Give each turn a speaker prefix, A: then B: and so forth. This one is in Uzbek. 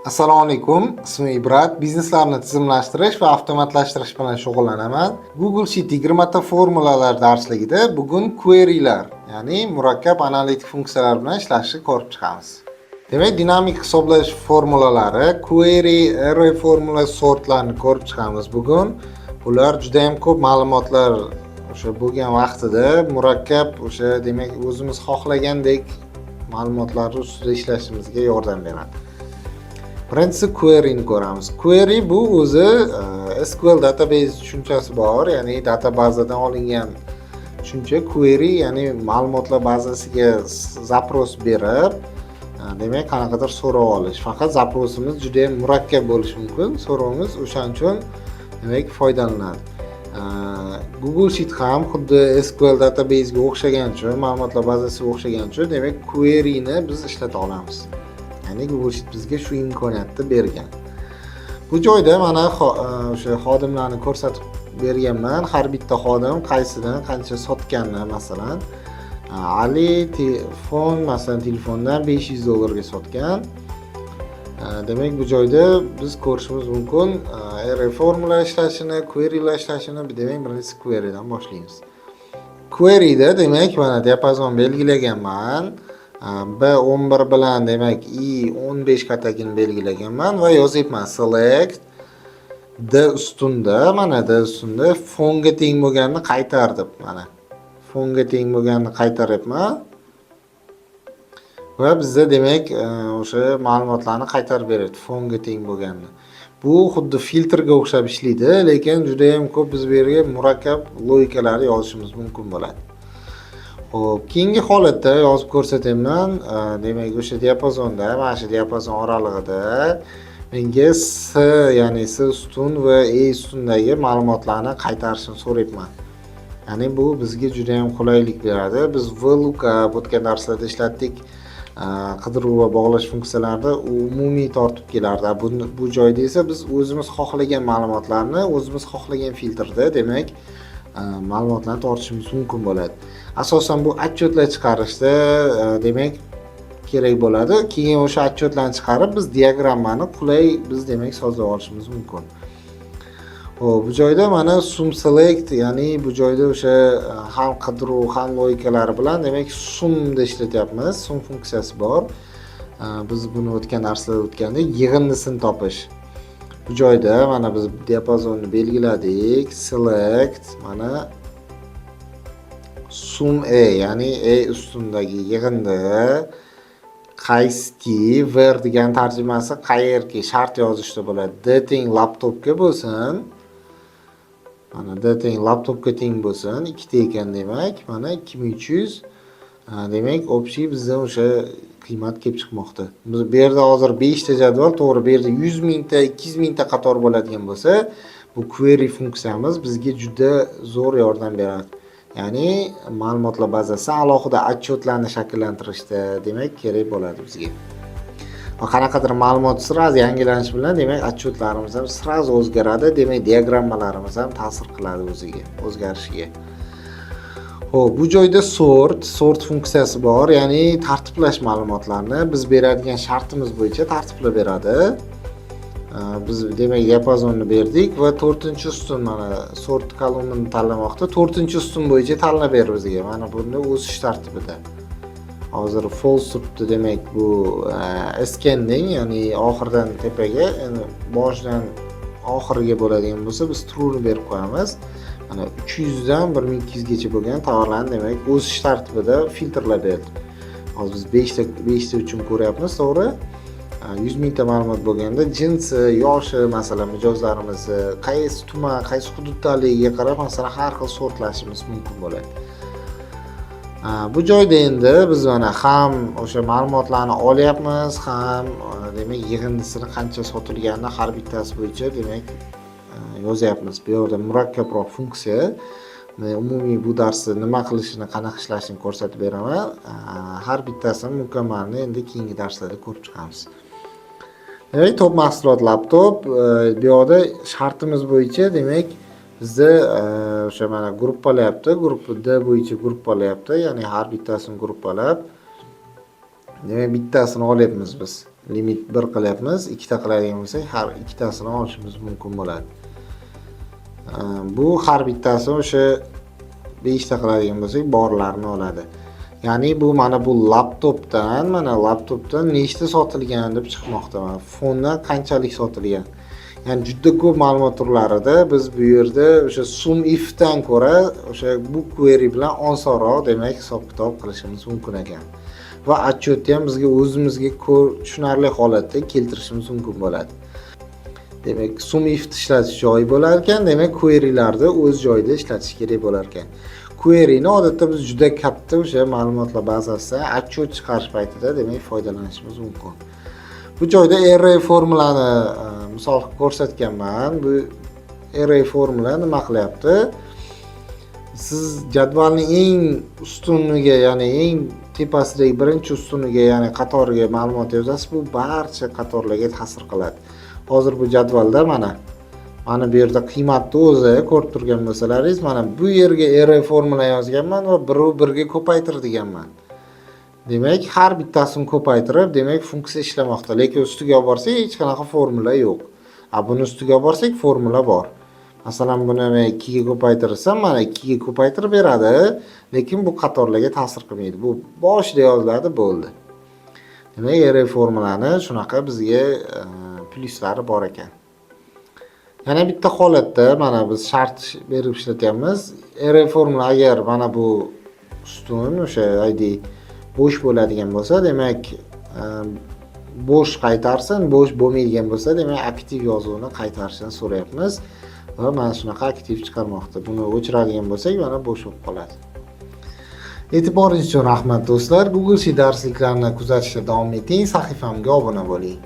A: Assalomu alaykum. Ismim Ibrat. Bizneslarni tizimlashtirish va avtomatlashtirish bilan shug'ullanaman. Google Sheet 20 ta formulalar darsligida bugun query'lar, ya'ni murakkab analitik funksiyalar bilan ishlashni ko'rib chiqamiz. Demak, dinamik hisoblash formulalari, query, array formula, sortlarni ko'rib chiqamiz bugun. Bular juda ham ko'p ma'lumotlar o'sha bo'lgan vaqtida murakkab demak o'zimiz xohlagandek ma'lumotlar ustida ishlashimizga yordam beradi. Birinchisi query ni ko'ramiz. Query bu o'zi SQL database tushunchasi bor, ya'ni databazadan olingan tushuncha. Query ya'ni ma'lumotlar bazasiga zapros berib, demak qanaqadir so'rov olish. Faqat zaprosimiz juda ham murakkab bo'lishi mumkin. So'rovimiz o'shaning uchun demak foydalanadi. Google Sheet ham xuddi SQL database ga o'xshagancha, ma'lumotlar bazasiga o'xshagancha, demak query ni biz ishlata olamiz. Ya'ni Google Sheet bizga shu imkoniyatni bergan. Bu joyda mana o'sha xodimlarni ko'rsatib berganman. Har bitta xodim qaysidan qancha sotganini, masalan, Ali masalan telefondan $500 ga sotgan. Demak, bu joyda biz ko'rishimiz mumkin array formula ishlashini, query'lar ishlashini. Demak, birinchisi query dan boshlaymiz. Query da demak mana diapazon belgilaganman. B11 bilan demak i15 katagini belgilaganman va yozyapman select d ustunda, mana d ustunda fonga teng bo'lganini qaytar deb, mana fonga teng bo'lganini qaytaryapman va bizda demak o'sha ma'lumotlarni qaytarib beradi fonga teng bo'lganini. Bu xuddi filtrga o'xshab ishlaydi, lekin juda ham ko'p biz bu yerga murakkab logikalarni yozishimiz mumkin bo'ladi. Xo'p, keyingi holatda yozib ko'rsatyapman. Demak, o'sha diapazonda, mana shu diapazon oralig'ida menga S, ya'ni S ustun va E ustundagi ma'lumotlarni qaytarishni so'rayapman. Ya'ni bu bizga juda ham qulaylik beradi. Biz VLOOKUP o'tgan darslarda ishlatdik. Qidiruv va bog'lash funksiyalarida umumiy tortib kelardi. Bu joyda esa biz o'zimiz xohlagan ma'lumotlarni o'zimiz xohlagan filtrda demak ma'lumotlarni tortishimiz mumkin bo'ladi. Asosan bu отчетlar chiqarishda demak kerak bo'ladi. Keyin o'sha отчетlarni chiqarib biz diagrammani qulay biz demak sozlab olishimiz mumkin. Xo'p, bu joyda mana sum select, ya'ni bu joyda o'sha ham qidiruv ham logikalar bilan demak sumda ishlatyapmiz. Sum funksiyasi bor. Biz buni o'tgan darslarda o'tgandek yig'indisini topish. Bu joyda mana biz diapazonni belgiladik. Select mana sum e, ya'ni e ustundagi yig'indi qaysi ver degan tarjimasi qayerki shart yozishda bo'ladi. D teng laptopga bo'lsin. Mana D teng laptopga teng bo'lsin. 2 ta ekan demak. Mana 2300 demak общий bizda o'sha qiymat kelib chiqmoqda. Biz bu yerda hozir 5 ta jadval, to'g'ri, bu yerda 100 mingta, 200 mingta qator bo'ladigan bo'lsa, bu query funksiyamiz bizga juda zo'r yordam beradi. Ya'ni ma'lumotlar bazasi alohida отчетlarni shakllantirishda demak kerak bo'ladi bizga. Va qanaqadir ma'lumot sirasi yangilanishi bilan demak отчетlarimiz ham sirasi o'zgaradi, demak diagrammalarimiz ham ta'sir qiladi o'ziga, o'zgarishiga. Xo'p, bu joyda sort funksiyasi bor, ya'ni tartiblash ma'lumotlarni biz beradigan shartimiz bo'yicha tartiblab beradi. Biz demak diapazonni berdik va 4-ustun mana sort kolumnini tanlamoqda. 4-ustun bo'yicha tanlab ber bizga. Mana buni o'sish tartibida. Hozir false turibdi, demak bu ascending, ya'ni oxirdan tepaga, ya'ni boshidan oxiriga bo'ladigan bo'lsa biz true ni berib qo'yamiz. Mana 300 dan 1200 gacha bo'lgan tovarlarni demak o'sish tartibida filtrlab berdi. Hozir biz 5 ta uchun ko'ryapmiz, to'g'ri? 100 mingta ma'lumot bo'lganda jinsi, yoshi, masalan, mijozlarimiz qaysi tuman, qaysi hududdaligiga qarab masalan har xil sortlashimiz mumkin bo'ladi. Bu joyda endi biz mana ham o'sha ma'lumotlarni olyapmiz, ham demak yig'indisini qancha sotilganini har bittasi bo'yicha demak yozyapmiz. Bu yerda murakkabroq funksiya. Umumiy bu darsda nima qilishini, qanaqa ishlashini ko'rsatib beraman. Har bittasini mukammalni endi keyingi darslarda ko'rib chiqamiz. Demak, top mahsulot laptop. Bu yerda shartimiz bo'yicha demak bizda o'sha mana gruppalayapti. Guruh D bo'yicha gruppalayapti, ya'ni har bittasini gruppalab demak bittasini olyapmiz biz. limit 1 qilyapmiz. Ikkita qiladigan bo'lsak, har ikkitasini olishimiz mumkin bo'ladi. Bu har bittasi o'sha 5 ta qiladigan bo'lsak, borlarni oladi. Ya'ni bu mana bu laptopdan nechta sotilgan deb chiqmoqda. Mana fondan qanchalik sotilgan. Ya'ni juda ko'p ma'lumot turlarida biz bu yerda o'sha sum ifdan ko'ra o'sha bu query bilan osonroq demak hisob-kitob qilishimiz mumkin ekan. Va отчетni ham bizga o'zimizga tushunarli holatda keltirishimiz mumkin bo'ladi. Demak, sum if ishlatish joyi bo'lar ekan, demak query'larni o'z joyida ishlatish kerak bo'lar ekan. Query'ni odatda biz juda katta o'sha ma'lumotlar bazasidan отчет chiqarish paytida demak foydalanishimiz mumkin. Bu joyda array formulani misol qilib ko'rsatganman. Bu array formula nima qilyapti? Siz jadvalning eng ustuniga, ya'ni eng tepasidagi birinchi ustuniga, ya'ni qatoriga ma'lumot yozasiz, bu barcha qatorlarga ta'sir qiladi. Hozir bu jadvalda mana bu yerda qiymatni o'zi ko'rib turgan bo'lsalaringiz, mana bu yerga array formula yozganman va 1 ga ko'paytir deganman. Demak, har bittasini ko'paytirib, demak funksiya ishlamoqda. Lekin ustiga olib borsak, hech qanaqa formula yo'q. Buni ustiga olib borsak, formula bor. Masalan, buni men 2 ga ko'paytirsam, mana 2 ga ko'paytirib beradi, lekin bu qatorlarga ta'sir qilmaydi. Bu boshida yoziladi, bo'ldi. Demak, array formulani shunaqa bizga plyuslari bor ekan. Yana bitta holatda mana biz shart berib ishlatyapmiz. Array formula agar mana bu ustun o'sha id bo'sh bo'ladigan bo'lsa, demak bo'sh qaytarsin, bo'sh bo'lmaydigan bo'lsa, demak aktiv yozuvni qaytarishni so'rayapmiz va mana shunaqa aktiv chiqarmoqda. Buni o'chiradigan bo'lsak, mana bo'sh bo'lib qoladi. E'tiboringiz uchun rahmat do'stlar. Google Sheet darsliklarini kuzatishda davom eting, sahifamga obuna bo'ling.